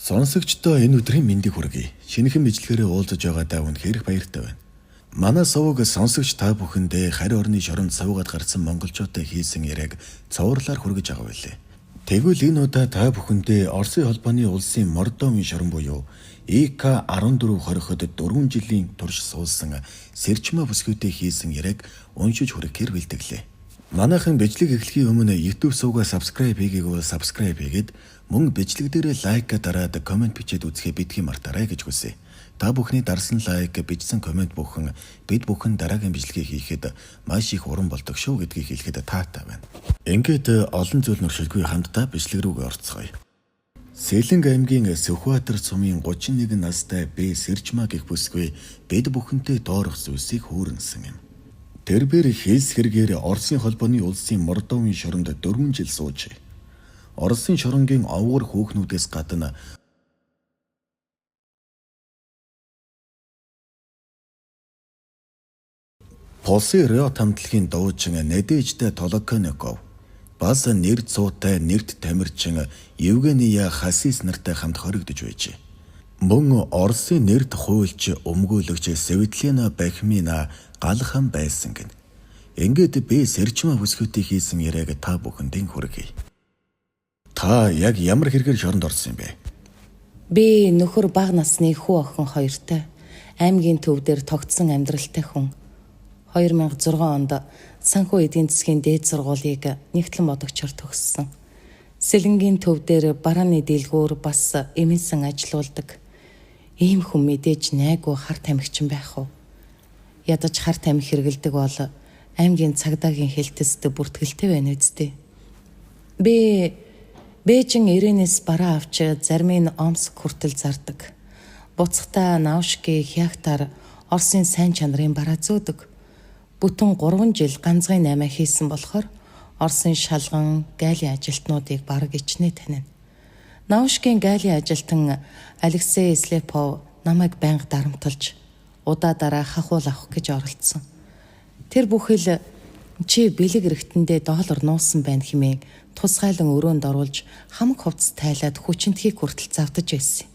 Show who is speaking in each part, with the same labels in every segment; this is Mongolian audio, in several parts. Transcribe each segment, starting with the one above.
Speaker 1: Сонсогчдоо энэ өдрийн мэндийг хүргэе. Шинэхэн бичлэгээрээ уулзаж байгаадаа үнэхээр баяртай байна. Манай сувг сонсогч та бүхэндээ харь орны шоронд суугаад гарсан монголчуудад хийсэн яриаг цовруулаар хүргэж байгаа байлээ. Тэгвэл энэ удаа та бүхэндээ Оросын холбооны улсын Мордовын шорон буюу ИК-1420-д 4 жилийн турш суулсан Сэрчмаа бүсгүйтэй хийсэн яриаг уншиж хүрэхээр бэлтгэлээ. Манайхан бичлэг эхлэхийн өмнө YouTube сувгаа subscribe хийгээгүй subscribe хийгээд мөн бичлэг дээрээ лайк дараад комент бичээд үзэхээ бидгий мартаарай гэж хүсье. Та бүхний дарсан лайк, бичсэн комент бүхэн бид бүхэн дараагийн бичлэгийг хийхэд маш их уран болдог шүү гэдгийг хэлэхэд таатай байна. Ингээд олон зүйл нуршилгүй хамтдаа бичлэг рүүгээ орцгоё. Сэлэнг аймгийн Сүхбаатар сумын 31 настай Б Сэрчмаа гэх бүсгүй бид бүхэнтэй доорох зүйлсийг хүүрэнсэн юм. Тэрбээр хэлс хэрэгээр Оросын холбооны улсын Мордовын шоронд 4 жил сууж Оросын шоронгийн овгор хүүхнүүдээс гадна Полсын Рёт хамтлагийн дуучин Надежда Толоконников бас нэр цуутай нэрт тамирчин Евгения Хасис нартай хамт хоригдож байжээ. Мөн Оросын нэрт хуульч өмгөөлөгч Светлана Бахмина галхан байсан гэн. Ингээд Б Сэрчмаа бүсгүйтэй хийсэн яриаг та бүхэндээ хүргэе. Та яг ямар хэрэгээр шоронд орсон юм бэ?
Speaker 2: Би нөхөр бага насны хүү охин хоёртой аймгийн төв дээр тогтсон амьдралтай хүн. 2006 онд санхүү эдийн засгийн дээд сургуулийг Нэгтлэн бодогчор төгссөн. Сэлэнгийн төв дээр барааны дэлгүүр бас эмэнсэн ажилуулдаг. Ийм хүн мэдээж найгуу хар тамхичин байх уу? Ядаж хар тамхи хэрэгэлдэг бол аймгийн цагдаагийн хэлтэст бүртгэлтэй байна үсттэй. Би Бээжин Ирэнэс бараа авч зарим нь Омск хүртэл зардаг. Буцахтаа Наушки Хягтаар Оросын сайн чанарын бараа зөөдөг. Бүтэн 3 жил ганцхан 8 хийсэн болохоор Оросын шалган гайлийн ажилтнуудыг бараг ичнээ танина. Наушкийн гайлийн ажилтан Алексей Слепов намайг байнга дарамталж удаа дараа хахуул авах гэж оролдсон. Тэр бүхэл чи бэлэг эргэтэндээ доллар нуусан байна хэмээн тусгайлан өрөөнд оруулж хамаг хувцас тайлаад хүчинтхийг хүртэл завдаж байсан.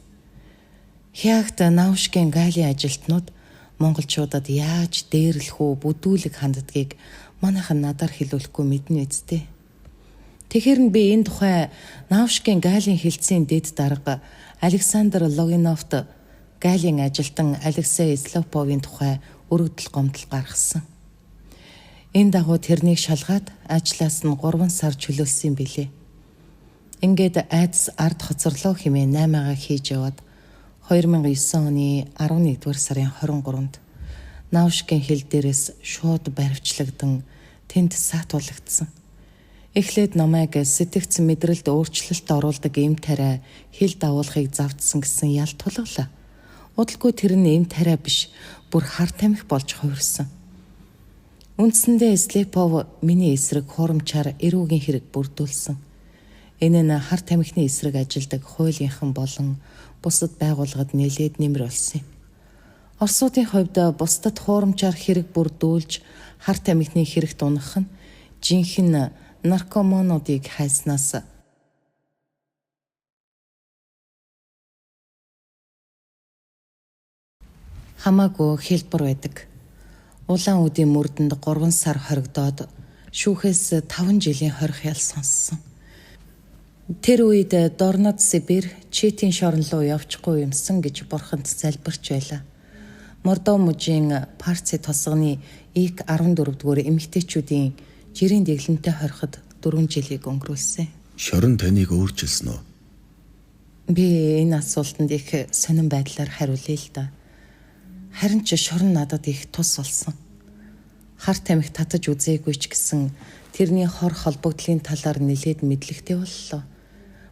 Speaker 2: Хягт Наушкийн гайлийн ажилтнууд монголчуудад яаж дээрлэх үү бүдүүлэг ханддгийг манайхан надаар хэлүүлэхгүй мэднэ үсттэй. Тэгэхээр нь би энэ тухай Наушкийн гайлийн хэлтсийн дэд дарга Александр Логиновт гайлийн ажилтан Алексей Слеповын тухай өргөдөл гомдол гаргасан. Энэ дагуу тэрнийг шалгаад ажлаас нь 3 сар чөлөөлсөн билээ. Ингээд айдас ард хоцорлоо хэмээн 8-аагаа хийж яваад 2009 оны 11-р сарын 23-нд Наушкийн хил дээрээс шууд баривчлагдан тэнд саатуулагдсан. Эхлээд намайг сэтгцэн мэдрэлд өөрчлөлт оруулдаг эм тариа хил дагуулахыг завдсан гэсэн ял тулглаа. Удалгүй тэр нь эм тариа биш, бүр хар тамхи болж хувирсан. Үндсэндээ Слепов миний эсрэг хурамчаар эрүүгийн хэрэг бүрдүүлсэн. Энэ нь хар тамхины эсрэг ажилдаг хуулийнхан болон бусад байгууллагад нэлээд нэмэр болсон юм. Оросуудын хувьд бусдад хурамчаар хэрэг бүрдүүлж хар тамхины хэрэгт унах нь жинхэнэ наркомануудыг хайснаас хамаагүй хэлбэр байдаг. Улаан үдийн мөрдөнд 3 сар хоригдоод шүүхээс 5 жилийн хорих ял сонссон. Тэр үед Дорнод Сибирь читийн шорон руу явчихгүй юмсан гэж бурханд залбирч байлаа. Мордов мужийн Парци тосгоны ИК-14-р эмэгтэйчүүдийн жирийн дэглэмтэй хориход 4 жилийг өнгөрүүлсэн.
Speaker 1: Шорон таныг өөрчилсөн үү?
Speaker 2: Би энэ асуултанд их сонирн байдлаар хариулъя л да. Харин ч шорон надад их тус болсон. Хар тамхи татаж үзээгүй ч гэсэн тэрний хор холбогдлын талаар нэлээд мэдлэгтэй боллоо.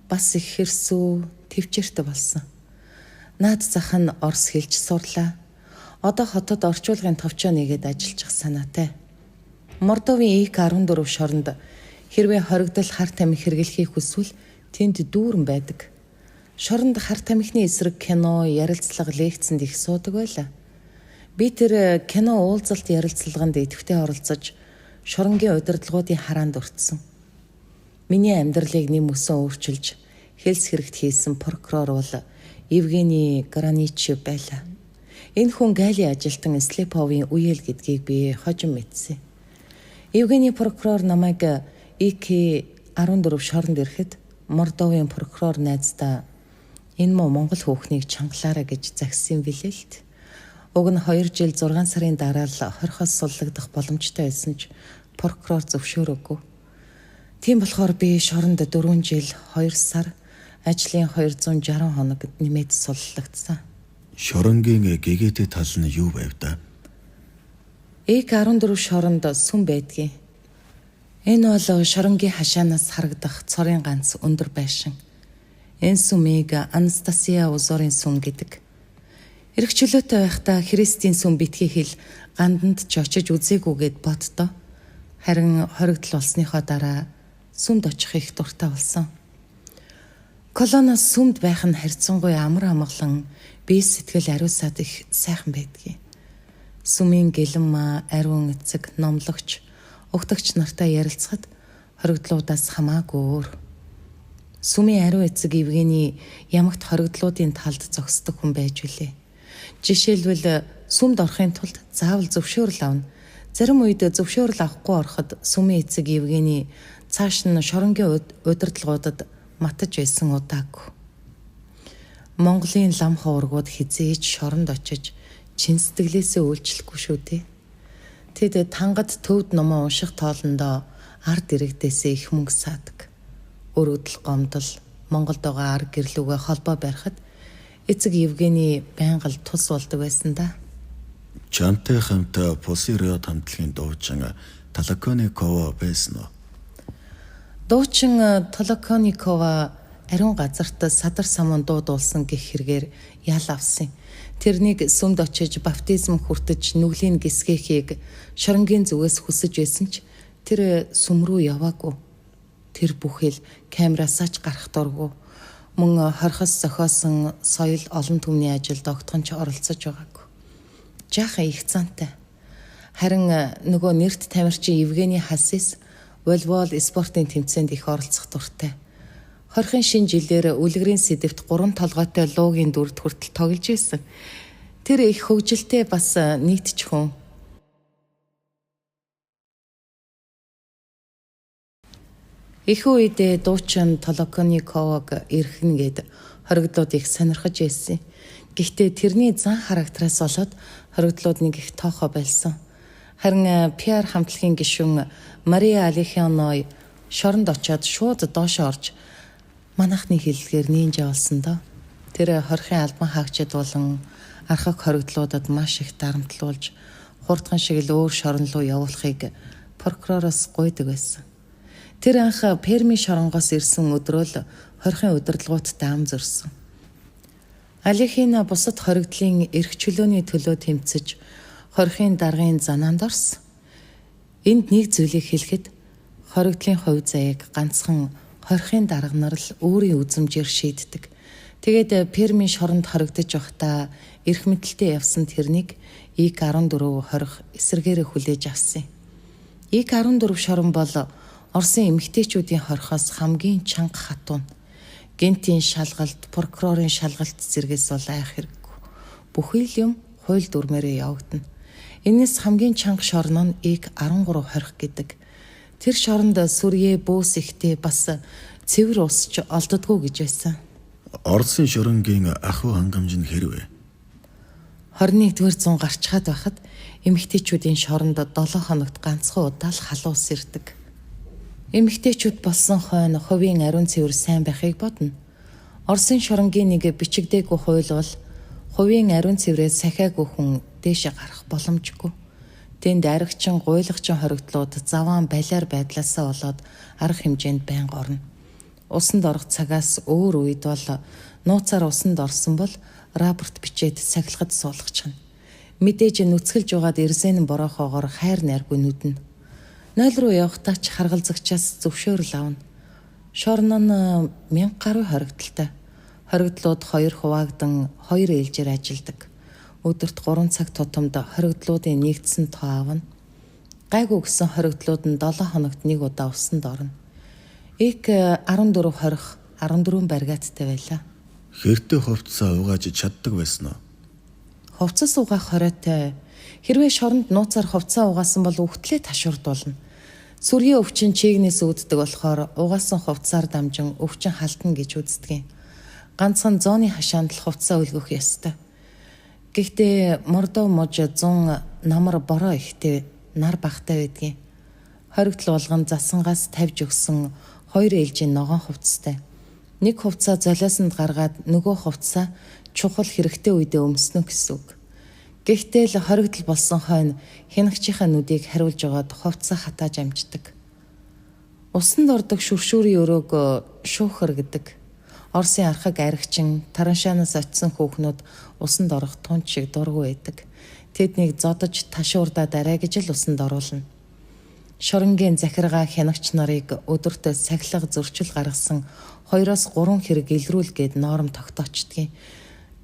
Speaker 2: Бас их хэрсүү, төвчээртэй болсон. Наад зах нь орос хэлж сурлаа. Одоо хотод орчуулгын товчоо нэгээд ажиллах санаатай. Мордовын ИК-14 шоронд хэрвээ хоригдол хар тамхи хэрэглэхийг хүсвэл тэнд дүүрэн байдаг. Шоронд хар тамхины эсрэг кино, ярилцлага, лекцэнд их суудаг байлаа. Би тэр кино уулзалт ярилцлаганд идэвхтэй оролцож шоронгийн удирдлагуудын хараанд өртсөн. Миний амьдралыг нэм өсөн өөрчилж хэлс хэрэгт хийсэн прокурор бол Евгений Граничев байлаа. Энэ хүн Галийн ажилтан Слеповын үеэл гэдгийг би хожим мэдсэн. Евгений прокурор намайг ИК-14 шоронд ирэхэд Мордовын прокурор найздаа энэ муу Монгол хүүхнийг чангалаарай гэж загссан билээ л д. Уг нь 2 жил 6 сарын дараа л хорхоос суллагдах боломжтой байсан ч прокурор зөвшөөрөөгүй. Тийм болохоор би шоронд 4 жил 2 сар ажлын 260 хоног нэмээд суллагдсан.
Speaker 1: Шоронгийн гэгээтэй тал нь юу байв да?
Speaker 2: ИК-14 шоронд сүм байдгийг. Энэ бол шоронгийн хашаанаас харагдах цорын ганц өндөр байшин. Энэ сүмийг Анастасия Узорын сүм гэдэг. Ирэх чөлөөтэй байхдаа Христийн сүм битгий хэл ганданд ч очиж үзээгүйгээд боддоо. Харин хоригдол болсныхоо дараа сүмд очих их дуртай болсон. Колоноос сүмд байх нь харьцангуй амар амгалан бие сэтгэл ариусаад их сайхан байдгийг. Сүмийн гэлэн ариун эцэг номлогч угтагч нартай ярилцахад хоригдлуудаас хамаагүй өөр. Сүмийн ариун эцэг Евгений ямагт хоригдлуудын талд зогсдог хүн байж үлээ. Жишээлбэл сүмд орохын тулд заавал зөвшөөрөл авна. Зарим үед зөвшөөрөл авахгүй ороход сүмийн эцэг Евгений цааш нь шоронгийн удирдлагуудад матаж байсан удаагүй. Монголын лам ховргууд хизээж шоронд очиж чин сэтгэлээсээ үйлчлэхгүй шүү дээ. Тэд тангад төвд номоо унших тоолондоо ард иргэдээсээ их мөнгө саадаг. Өргөдөл гомдол Монголд байгаа арга гэрлүүгээ холбоо барихад эцэг Евгений байнга л тус болдог байсан да.
Speaker 1: Чантай хамт Посириод хамтлагийн дуучин Толоконникова байсан уу?
Speaker 2: Дуучин Толоконникова ариун газарт садар самун дуудуулсан гэх хэрэгээр ял авсан. Тэрнийг сүмд очиж баптизм хүртэж нүглийн гисгэхийг шоронгийн зүгээс хүсэж байсан ч тэр сүм рүү яваагүй. Тэр бүхэл камераасаа ч гарах дурггүй. Мөн хорхос зохиосон соёл олон түмний ажилд огтхон ч оролцож байгаагүй. Жаахан их зантай. Харин нөгөө нэрт тамирчин Евгений Хасис волейбол спортын тэмцээнд их оролцох дуртай. Хорхийн шинэ жилээр үлгэрийн сэдэвт 3 толгойтой луугийн дүрд хүртэл тоглож байсан. Тэр их хөвгөлтэй бас нийтч хүн. Их үедээ дуучин Толоконниковаг ирхэн гээд хоригдлууд их сонирхож байсан. Гэхдээ тэрний зан характераас болоод хоригдлууд нэг их тоохоо байсан. Харин PR хамтлагийн гишүүн Мария Алехяной шоронд очоод шууд доошоо орж манайхны хэллэгээр нинжа болсон доо. Тэр хорхийн албан хаагчид болон архаг хоригдлуудад маш их дарамтлуулж хурдхан шиг л өөр шорон руу явуулахыг прокуророос гуйдаг байсан. Тэр анх Перми шоронгоос ирсэн өдрөө л хорхийн удирдлагуудтай ам зөрсөн. Алехина бусад хоригдлын эрх чөлөөний төлөө тэмцэж хорхийн даргын занаанд орсон. Энд нэг зүйлийг хэлэхэд хоригдлын хувь заяаг ганцхан хорхийн дарга нар л өөрийн үзмжээр шийддэг. Тэгээд Перми шоронд хоригдож байхдаа эрх мэдэлтэй явсан тэрнийг ИК-14 хорих эсэргээрээ хүлээж авсан. ИК-14 шорон бол Оросын эмэгтэйчүүдийн хорхоос хамгийн чанга хатуун. Гентийн шалгалт, прокурорын шалгалт зэргээс бол айх хэрэггүй. Бүхий л юм хууль дүрмээрээ явагдана. Энэс хамгийн чанга шорон нь ИК-13 хорих гэдэг. Тэр шоронд сүрье бөөс ихтэй бас цэвэр усч олддоггүй гэж байсан.
Speaker 1: Оросын шоронгийн ахуй хангамж нь хэрвээ
Speaker 2: 21-р зуун гарчхаад байхад эмэгтэйчүүдийн шоронд 7 хоногт ганцхан удаа л халуус ирдэг. Эмэгтэйчүүд болсон хойно хувийн ариун цэвэр сайн байхыг бодно. Оросын шоронгийн нэг бичигдээгүй хууль бол хувийн ариун цэврээс сахиагүй хүн дээшээ гарах боломжгүй. Тэнд аригчин, гуйлагчин хоригдлууд заваан балиар байдлаасаа болоод арга хэмжээнд байнга орно. Усанд орох цагаас өөр үед бол нууцаар усанд орсон бол рапорт бичээд сахилгад суулгачихна. Мэдээж нүцгэлж байгаад эрзэн бороохоогоор хайр найргүй нүднэ. 0 руу явахдаа ч харгалзагчаас зөвшөөрөл авна. Шорон нь 1000 гаруй хоригдолтой. Хоригдлууд 2 хуваагдан 2 ээлжээр ажилдаг. Өдөрт 3 цаг тутамд хоригдлуудын нэгдсэн тоо авна. Гайгүй гисэн хоригдлууд нь 7 хоногт 1 удаа усанд орно. ИК-14 хорих 14 баригаттай байлаа.
Speaker 1: Хэртэй хувцсаа угааж чаддаг байсан уу?
Speaker 2: Хувцас угаах хориотой. Хэрвээ шоронд нууцаар хувцаа угаасан бол үхтлээ ташуурдуулна. Сүргийн өвчин чийгнээс үүддэг болохоор угаасан хувцсаар дамжин өвчин халтна гэж үздэг юм. Ганцхан зооны хашаанд л хувцас өлгөх ёстой. Гэхдээ мордоо мож 100 намар бороо ихтэй нар багтай байдгийн. Хоригдл болгон засангаас тавьж өгсөн 2 ээлжийн ногоон хувцастай. Нэг хувцас золиосонд гаргаад нөгөө хувцас чухал хэрэгтэй үедээ өмснө гэсэн үг. Гэхдээ л хоригдл болсон хойно хянагчийнхаа нүдийг хариулж байгаад хувцас хатааж амждаг. Усанд ордог шүршүүрийн өрөөг шүүхэр гэдэг. Орсын архаг аригчин тараншаанаас очисон хүүхнүүд усанд орох тунч шиг дургүй байдаг. Тэднийг зодож ташуурдаад арай гэж л усанд оруулна. Шоронгийн захиргаа хянагч нарыг өдөртөө сахилга зөрчил гаргасан 2-3 хэрэг илрүүл гээд норм тогтоочдгийг.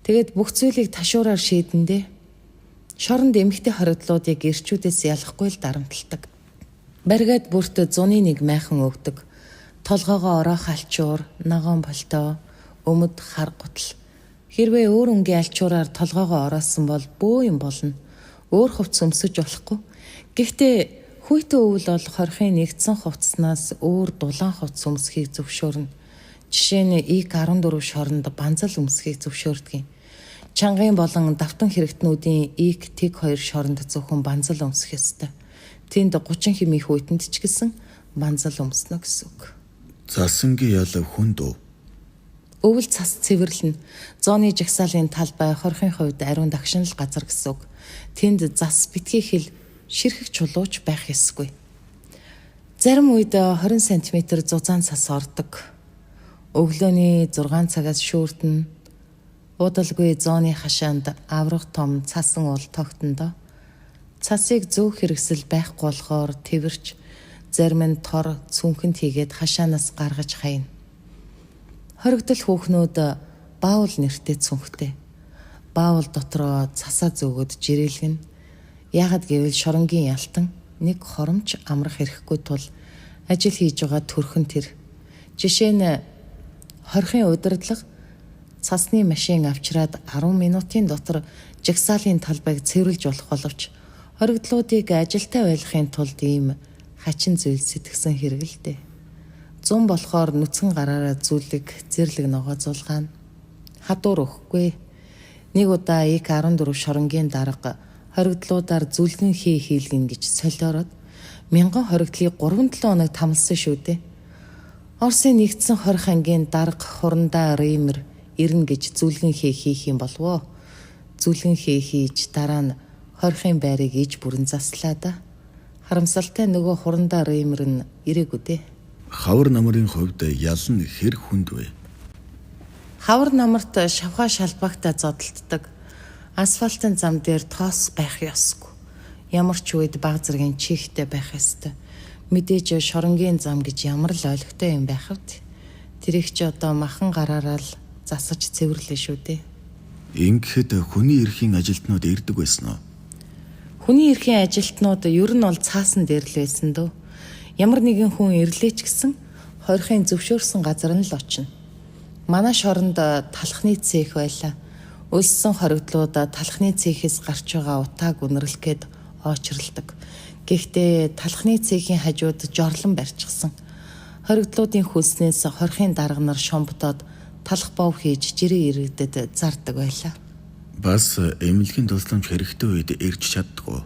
Speaker 2: Тэгэд бүх зүйлийг ташуураар шийдэндээ шоронд эмэгтэй хоригдлуудыг эрчүүдээс ялахгүй л дарамталдаг. Баригад бүрт 101 майхан өгдөг. Толгоогоо ороох алчуур, ногоон болтоо, өмд хар гутал. Хэрвээ өөр өнгийн алчуураар толгоогоо ороосон бол бөө юм болно. Өөр хувцас өмсөж болохгүй. Гэхдээ хүйтэн өвөл бол хорхийн нэгдсэн хувцаснаас өөр дулаан хувцас өмсөхийг зөвшөөрнө. Жишээ нь ИК14 шоронд банзал өмсөхийг зөвшөөрдөг. Чангын болон давтан хэрэгтнүүдийн ИК-1 шоронд зөвхөн банзал өмсөх ёстой. Тэнд 30 хэмээх хүйтэнд ч гэсэн банзал өмснө гэсэн үг.
Speaker 1: Засангийн ял хүнд үү?
Speaker 2: Өвөл цас цэвэрлэн зооны жагсаалын талбай хорхийн хувьд ариун дагшинал газар гэсэн үг. Тэнд зас битгий хэл ширхэг чулууч байх ёсгүй. Зарим үед 20 см зузаан цас ордог. Өглөөний 6 цагаас шүүртэн удалгүй зооны хашаанд аврах том цасан уул тогтондоо. Цасыг зөв хэрэгсэл байхгүй болохоор тэрвэрч зарим нь тор цүнхэнд хийгээд хашаанаас гаргаж хаяна. Хоригдол хүүхнүүд баавал нэртэй цүнхтэй. Баавал дотроо цасаа зөөгөд жирэлгэн. Ягд гэвэл шоронгийн ялтан нэг хоромч амрах хэрэггүй тул ажил хийж байгаа төрхөн тэр. Жишээ нь хорхийн удирдлага цасны машин авчираад 10 минутын дотор жагсаалын талбайг цэвэрлж болох боловч хоригдлуудыг ажилтаа байлгахын тулд ийм хачин зүйл сэтгсэн хэрэг л дээ. Зун болохоор нүцгэн гараараа зүлэг зэрлэг ногоо зулгаана. Хадуур өгөхгүй. Нэг удаа ИК14 шоронгийн дарга хоригдлуудаар зүлгэн хийлгэн гэж солиороод 1000 хоригдлыг 3-7 хоног тамлсан шүү дээ. Орсын нэгдсэн хорих ангийн дарга хурандаа Реймер ирнэ гэж зүлгэн хийх юм болов. Зүлгэн хийж дараа нь хорихын байрыг иж бүрэн заслаа да. Харамсалтай нөгөө хурандаа Реймер нь ирээгүй дээ.
Speaker 1: Хавар намрын хувьд ял нь хэр хүнд вэ?
Speaker 2: Хавар намарт шавхаа шалбагтаа зодтолддог. Асфальтын зам дээр тоос байх ёсгүй. Ямар ч үед баг зэргийн чихтэй байх ёстой. Мэдээж шоронгийн зам гэж ямар л ойлгохтой юм байх вэ? Тэрийг ч одоо махан гараараа л засаж цэвэрлээ шүү дээ.
Speaker 1: Ингэхэд хүний эрхийн ажилтнууд ирдэг байсан уу?
Speaker 2: Хүний эрхийн ажилтнууд ер нь бол цаасан дээр л байсан дөө. Ямар нэгэн хүн ирлээ ч гэсэн хорхийн зөвшөөрсөн газар нь л очино. Манай шоронд талхны цех байлаа. Өлссөн хоригдлууд талхны цехээс гарч байгаа утааг үнэрлэх гээд очролдог. Гэхдээ талхны цехийн хажууд жорлон барьчихсан. Хоригдлуудын хүснээс хорхийн дарга нар шомбдоод талх бов хийж жирээ иргэдэд зардаг байлаа.
Speaker 1: Бас эмнэлгийн тусламж хэрэгтэй үед ирж чаддгүй.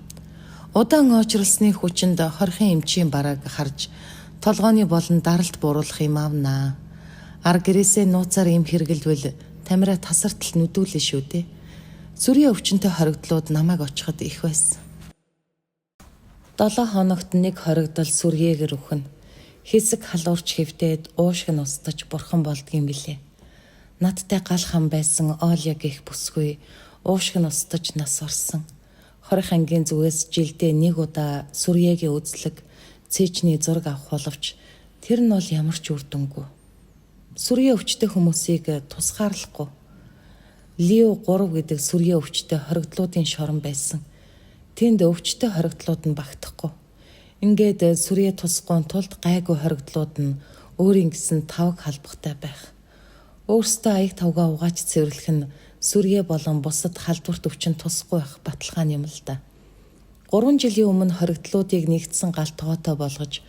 Speaker 2: Удаан очролсны хүчинд хорхийн эмчийн барааг харж толгооны болон даралт бууруулах юм авнаа. Ар гэрээсээ нууцаар им хэргэлвэл тамираа тасартал нүдүүлээ шүү дээ. Сүрийн өвчнөд хоригдлууд намайг очиход их байсан. 7 хоногт нэг хоригдол сүргээгээр үхнэ. Хэсэг халуурч хэвдээд уушг нь устж бурхан болдгийм билээ. Надтай гал хам байсан Оля гэх бүсгүй уушг нь устж нас орсон. Хорих ангийн зүгээс жилдээ нэг удаа сүргээгийн үзлэг цэжний зураг авах боловч тэр нь бол ямар ч үр дүнгүй. Сүргийн өвчтэй хүмүүсийг тусгаарлахгүй. Лио 3 гэдэг сүргийн өвчтэй хоригдлуудын шорон байсан. Тэнд өвчтэй хоригдлууд нь багтахгүй. Ингээд сүргээ тусахгүй тулд гайгүй хоригдлууд нь өөрийн гэсэн тавг халбахтай байх. Өөрсдөө аяг тавгаа угааж цэвэрлэх нь Сүрье болон бусад халдварт өвчин тусахгүй байх баталгаан юм л да. 3 жилийн өмнө хоригдлуудыг нэгдсэн гал тоотой болгож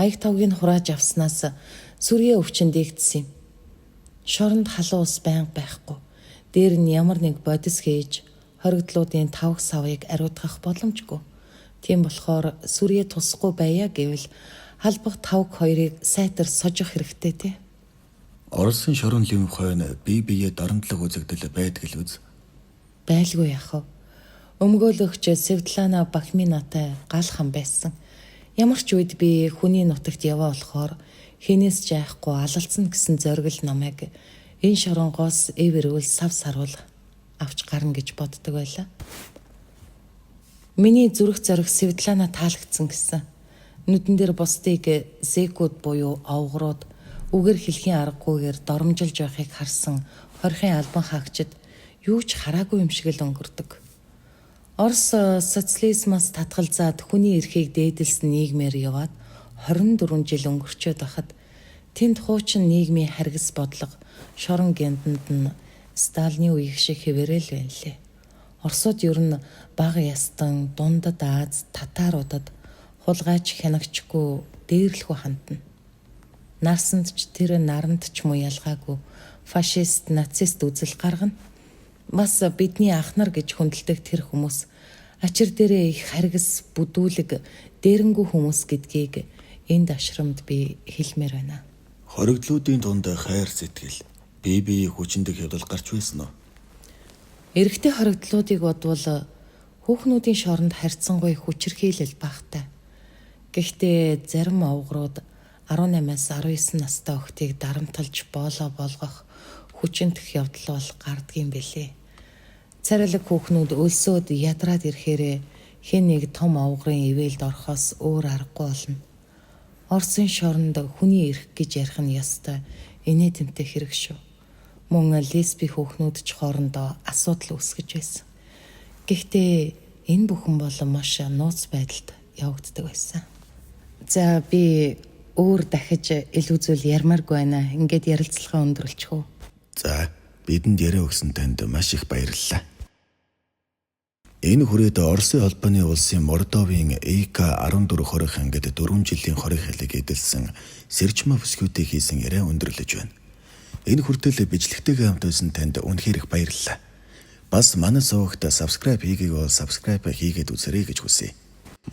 Speaker 2: аяг тавгийг хурааж авснаас Сүрье өвчин дэгдсэн юм. Шоронд халуун ус байнга байхгүй. Дээр нь ямар нэг бодис хийж хоригдлуудын тавх савыг ариутгах боломжгүй. Тийм болохоор Сүрье тусахгүй байя гэвэл халбах тавг хоёрыг сайтар сожих хэрэгтэй тий.
Speaker 1: Оросын шорон лимф хойно бие биеэ дарамтлаг үзэгдэл байдаг л үз.
Speaker 2: Байлгүй яах вэ? Өмгөөлөгч Светлана Бахминатай галхан байсан. Ямар ч үед би хүний нутагт яваа болохоор хинээс ч айхгүй алалцсан гэсэн зориг намайг энэ шоронгоос эвэрүүл сав саруул авч гарна гэж боддог байлаа. Миний зүрх зориг Светлана таалагдсан гэсэн. Нүдэн дээр бусдыг зекуд буюу овгорууд үгээр хэлхийн аргагүйгээр доромжилж байхыг харсан хорхийн албан хаагчид юу ч хараагүй юм шиг л өнгөрдөг. Орос социализмаас татгалзаад хүний эрхийг дээдэлсэн нийгмээр яваад 24 жил өнгөрчөөд байхад тэнд хуучин нийгмийн харгас бодлого шорон гэндэнд нь Сталины үеиг шиг хэвээрэл байлээ. Оросууд ер нь бага ястан дундад Аз татаруудад хулгайч хянагчгүй дээрлэхүү хандна. Нарсанд ч тэр наранд ч муу ялгаагүй фашист нацист үзэл гаргана. Бас бидний ах нар гэж хүндэлдэг тэр хүмүүс ачир дээрээ их харгас бүдүүлэг дээрэнгүү хүмүүс гэдгийг энд ашрамд би хэлмээр байна.
Speaker 1: Хоригдлуудын дунд хайр сэтгэл бие биеийг хүчндэг явдал гарч байсан уу?
Speaker 2: Эрэгтэй хоригдлуудыг бодвол хүүхнүүдийн шоронд харьцангуй хүчирхийлэл багтай. Гэхдээ зарим овгорууд 18-аас 19 настай охтыг дарамталж боолоо болгох хүчинтэх явдал бол гардгийн бэлээ. Царилэг хүүхнүүд өлсөөд ядраад ирэхээрээ хэн нэг том овгорын ивэлд орохоос өөр аргагүй болно. Оросын шоронд хүний эрх гэж ярих нь ястай инээдэмтэй хэрэг шүү. Мөн лесби хүүхнүүд ч хоорондоо асуудал үүсгэж байсан. Гэхдээ энэ бүхэн бол маш нууц байдалд явагддаг байсан. За би өөр дахиж илүү зүйл ярмааргүй байна. Ингээд ярилцлагаа өндөрлөчих үү?
Speaker 1: За, бидэнд яриа өгсөн танд маш их баярлалаа. Энэ хүрээд Оросын холбооны улсын Мордовын ЭК-14 хорих ангид 4 жилийн хорих хэлийг эдэлсэн Сэржма бүсгүүдийг хийсэн яриа өндөрлөж байна. Энэ хүртэл бичлэгтэйгээ хамт байсан танд үнэхээр их баярлалаа. Бас манай сувагт subscribe хийгээгүй бол subscribe хийгээд үзээрэй гэж хүсье.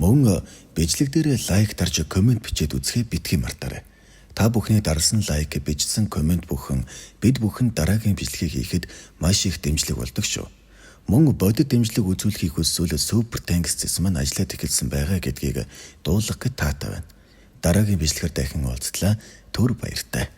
Speaker 1: Мөн бичлэг дээр лайк дарж комент бичээд үзэхээ битгий мартаарай. Та бүхний дарсан лайк, бичсэн комент бүхэн бид бүхэн дараагийн бичлэгийг хийхэд маш их дэмжлэг болдог шүү. Мөн бодит дэмжлэг үзүүлэхийг хүсвэл супер тэнкс гэсэн маань ажиллаад эхэлсэн байгаа гэдгийг дуулгах гэж таатай байна. Дараагийн бичлэгээр дахин уулзлаа. Түр баяртай.